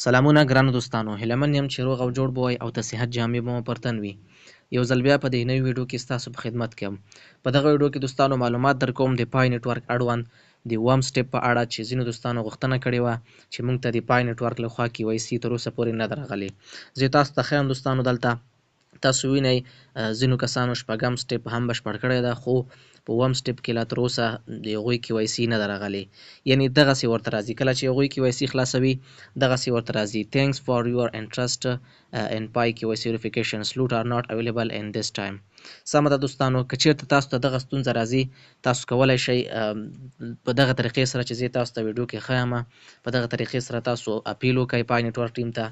سلامونه ګرانو دوستانو، هیله من یم چې روغ او جوړ به وئ او د صحت جامې به مو پر تن وي. یو ځل بیا په دې نوي ویډیو کې ستاسو په خدمت کې یم. په دغه ویډیو کې دوستانو معلومات درکوم د پای نیټورک اړوند د اووم سټپ په اړه چې ځینو دوستانو غوښتنه کړې وه چې موږ ته د پای نیټورک لخوا KYC تر اوسه پورې نه ده راغلې. زه تاسو ته ښیم دوستانو، دلته تاسو وینئ ځینو کسانو شپږم سټپ هم بشپړ کړی ده، خو په اووم سټپ کې لا تر اوسه د هغوی KYC نه ده راغلې. یعنې دغسې ورته راځي، کله چې هغوی KYC خلاصوي دغسې ورته راځي: Thanks for your interest in Pi KYC verification. Slot are not available in this time. سمه ده دوستانو، که چېرته تاسو ته دغه ستونزه راځي تاسو کولی شئ په دغه طریقې سره چې زه تاسو ته ویډیو کې ښیم په دغه طریقې سره تاسو اپیل وکړئ پای نیټورک ټیم ته.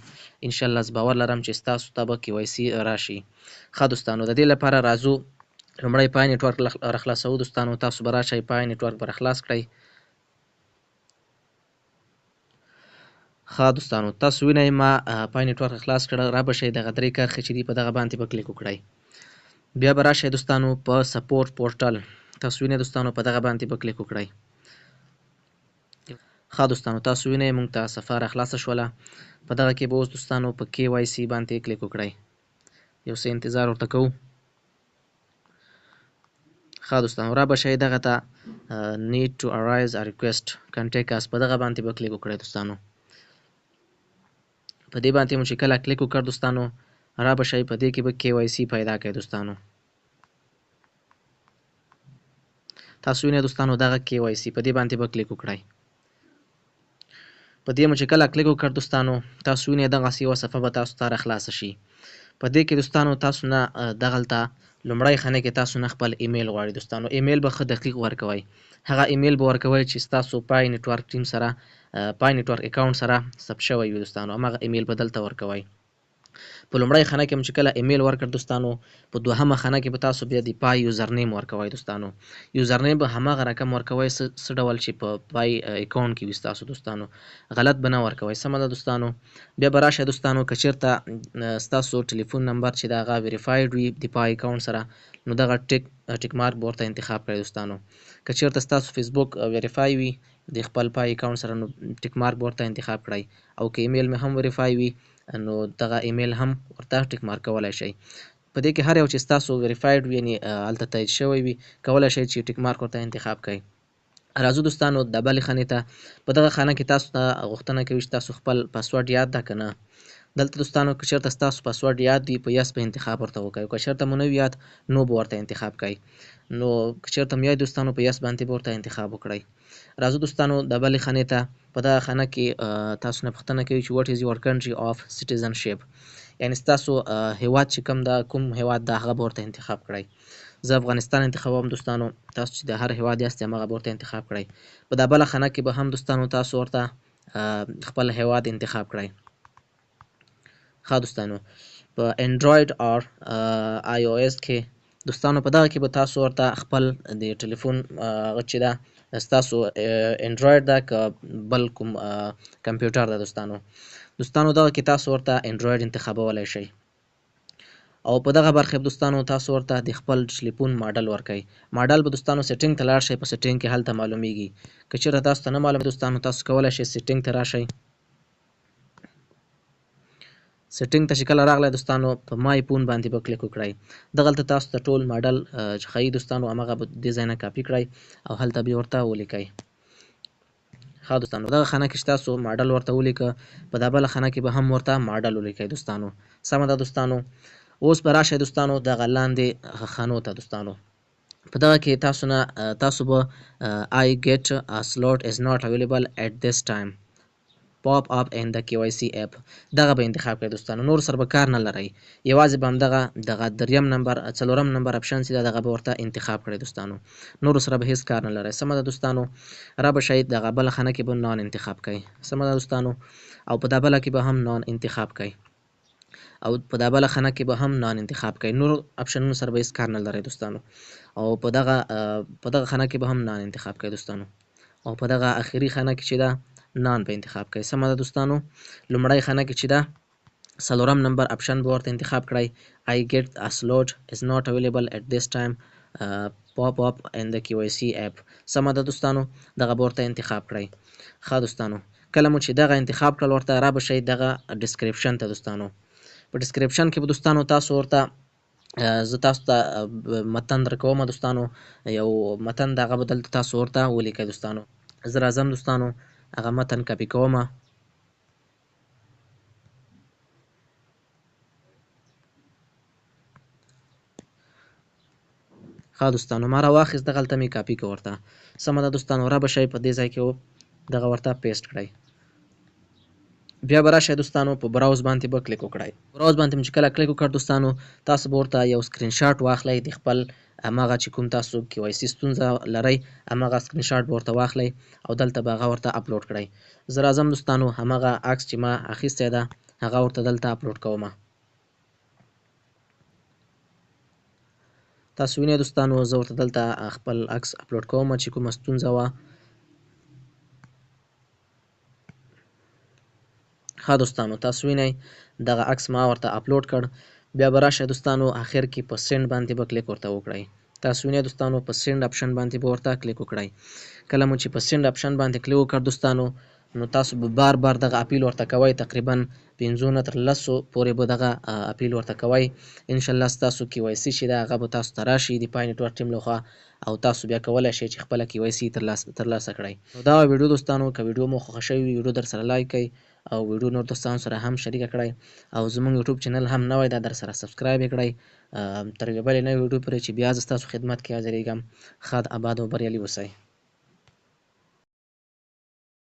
انشاءالله زه باور لرم چې ستاسو ته به KYC راشي. ښه دوستانو، د دې لپاره راځو لومړی پای نیټورک راخلاصوو. دوستانو تاسو به راشئ پای نیټورک به راخلاص کړئ. ښه دوستانو، تاسو وینئ ما پای نیټورک خلاص کړه. را به شئ دغه درې کرښې چې دي په دغه باندې به کلیک وکړئ. بیا به راشئ دوستانو په سپورټ پورټل. تاسو وینئ دوستانو په دغه باندې به کلیک وکړئ. ښه دوستانو، تاسو وینئ موږ ته صفحه راخلاصه شوله. په دغه کې به اوس دوستانو په KYC باندې کلیک وکړئ. یو څه انتظار ورته کوو. ښه دوستانو، را به شئ دغه ته need to arise a request contact us په دغه باندې به کلیک وکړئ. دوستانو په دې باندې مو چې کله کلیک وکړ دوستانو، را به شئ په دې کې به KYC پیدا کړئ. دوستانو تاسو وینئ دوستانو دغه KYC په دې باندې به کلیک وکړئ. په دې مو چې کله کلیک وکړ دوستانو، تاسو وینئ دغسې یوه صفحه به تاسو ته راخلاصه شي. په دې کې دوستانو تاسو نه دغلته لومړی خانه کې تاسو نه خپل ایمیل غواړئ. دوستانو ایمیل به ښه دقیق ورکوئ. هغه ایمیل به ورکوئ چې ستاسو پای نیټورک ټیم سره پای نیټورک اکاونټ سره ثبت شوی وي. دوستانو همغه ایمیل به دلته ورکوئ. په لومړی خانه کې چې کله ایمیل ورکړ دوستانو، په دوهمه خانه کې به تاسو بیا د پای یوزر نیم ورکوئ. دوستانو یوزر نیم به هماغه رقم ورکوئ څه ډول چې په پای اکاونټ کې وي ستاسو. دوستانو غلط به نه ورکوئ. سمه ده دوستانو. بیا به راشئ دوستانو، که چېرته ستاسو ټلیفون نمبر چې د هغه ویریفاید وي د پای اکاونټ سره، نو دغه ټیک مارک به ورته انتخاب کړئ. دوستانو که چېرته ستاسو فیسبوک ویریفای وي د خپل پای اکاونټ سره، نو ټیک مارک به ورته انتخاب کړئ. او که ایمیل مې هم ویریفای وي نو دغه ایمیل هم ورته ټیک مارک کولی شئ. په دې کې هر یو چې ستاسو ویریفاید وي یعنې هلته تایید شوی وي کولی شئ چې ټیک مارک ورته انتخاب کړئ. راځو دوستانو د بلې خانې ته. په دغه خانه کې تاسو ته غوښتنه کوي چې تاسو خپل پاسورډ یاد ده که نه. دلته دوستانو که چېرته ستاسو پاسورډ یاد وي په یس به انتخاب ورته وکړئ. که چېرته مو نه وي یاد نو به ورته انتخاب کړئ. نو که چېرته مو یاد دوستانو په یس باندې به ورته انتخاب وکړئ. راځو دوستانو د بلې خانې ته. په دغه خانه کې تاسو نه پوښتنه کوي چې what is your country of citizenship، یعنې ستاسو هیواد چې کوم هیواد ده هغه به ورته انتخاب کړئ. زه افغانستان انتخابوم. دوستانو تاسو چې د هر هیواد یاست همغه به ورته انتخاب کړئ. په دا بله خانه کې به هم دوستانو تاسو ورته خپل هیواد انتخاب کړئ. ښه دوستانو په انډراید او iOS کې دوستانو په دغه کې به تاسو ورته خپل د ټلیفون هغه چې ده ستاسو انډراید ده که بل کوم کمپیوټر ده. دوستانو دغه کې تاسو ورته انډراید انتخابولی شئ. او په دغه برخه دوستانو تاسو ورته د خپل ټلیفون ماډل ورکړئ. ماډل به دوستانو سیټینګ ته لاړ شئ. په سیټینګ کې هلته معلومیږي. که چېرته تاسو ته نه معلومه دوستانو، تاسو کولی شئ سیټینګ ته راشئ. سیټینګ ته چې کله راغلی دوستانو، په مای فون باندې به کلیک وکړئ. دغلته تاسو ته ټول ماډل چې ښایي دوستانو همغه به دې ځای نه کاپي کړئ او هلته بیا ورته ولیکئ. ښه دوستانو دغه خانه کې چې تاسو ماډل ورته ولیکه، په دا بله خانه کې به هم ورته ماډل ولیکئ. دوستانو سمه ده دوستانو. اوس به راشئ دوستانو دغه لاندې خانو ته. دوستانو په دغه کې تاسو به I get a slot is not available at this time pop up in the KYC app دغه به انتخاب کړئ. دوستانو نور سره به کار نه لرئ، یوازې به همدغه دریم نمبر څلورم نمبر اپشن چې دغه به ورته انتخاب کړئ. دوستانو نور سره به هیڅ کار نه لرئ. سمه ده دوستانو. را به شئ دغه بله خانه کې به نان انتخاب کړئ. سمه ده دوستانو. او په دا بله کې به هم نان انتخاب کړئ. او په دا بله خانه کې به هم نان انتخاب کړئ. نور اپشنونو سره به هیڅ کار نه لرئ دوستانو. او په دغه خانه کې به هم نان انتخاب کړئ. دوستانو او په دغه اخري خانه کې چې ده نان به انتخاب کړئ. سمه ده دوستانو. لومړی خانه کې چې ده څلورم نمبر اپشن به ورته انتخاب کړئ. I get a slot is not available at this time pop up in the KYC app. سمه ده دوستانو. دغه به ورته انتخاب کړئ. ښه دوستانو کله مو چې دغه انتخاب کړل ورته را به شئ دغه ډسکرپشن ته دوستانو. په ډسکرپشن کې به دوستانو تاسو ورته زه تاسو ته متن درکوم دوستانو، یو متن دغه به دلته تاسو ورته ولیکئ دوستانو. زه راځم دوستانو هغه متن کاپي کوم. ښه دوستانو ما راواخیست، دغلته مې کاپي کړ ورته. سمه ده دوستانو، را به شئ په دې ځای کې دغه ورته پیسټ کړئ. بیا به راشئ دوستانو په براوز باندې به کلیک وکړئ. براوز باندې مې چې کله کلیک وکړ دوستانو، تاسو به ورته یو سکرین شاټ واخلئ د خپل هماغه چې کوم تاسو KYC ستونزه لرئ، هماغه سکرین شاټ به ورته واخلئ او دلته به هغه ورته اپلوډ کړئ. زه راځم دوستانو هماغه عکس چې ما اخیستی ده هغه ورته دلته اپلوډ کومه. تاسو وینئ دوستانو زه ورته دلته خپل عکس اپلوډ کوم چې کومه ستونزه وه. ښه دوستانو تاسو وینئ دغه عکس ما ورته اپلوډ کړ. بیا به راشئ دوستانو اخر کې په سینډ باندې به کلیک ورته وکړئ. تاسو وینئ دوستانو په سینډ اپشن باندې به ورته کلیک وکړئ. کله مو چې په سینډ اپشن باندې کلیک وکړ دوستانو، نو تاسو به بار بار دغه اپیل ورته کوئ، تقریبا 5 نه تر 10 پورې به دغه اپیل ورته کوئ. انشاءالله ستاسو KYC چې ده هغه به تاسو ته راشي د پای نیټورک ټیم لخوا، او تاسو بیا کولی شئ چې خپله KYC ترلاسه کړئ. نو دا ویډیو دوستانو که ویډیو مو خوښه شوې وي ویډیو در سره لایک کړئ او ویډیو نور دوستانو سره هم شریکه کړئ، او زموږ یوټیوب چینل هم نوی ده در سره سبسکرایب یې کړئ. تر یوې بلې نوې ویډیو پورې چې بیا زه ستاسو خدمت کې حاضرېږم. ښاد، اباد او بریالي اوسئ.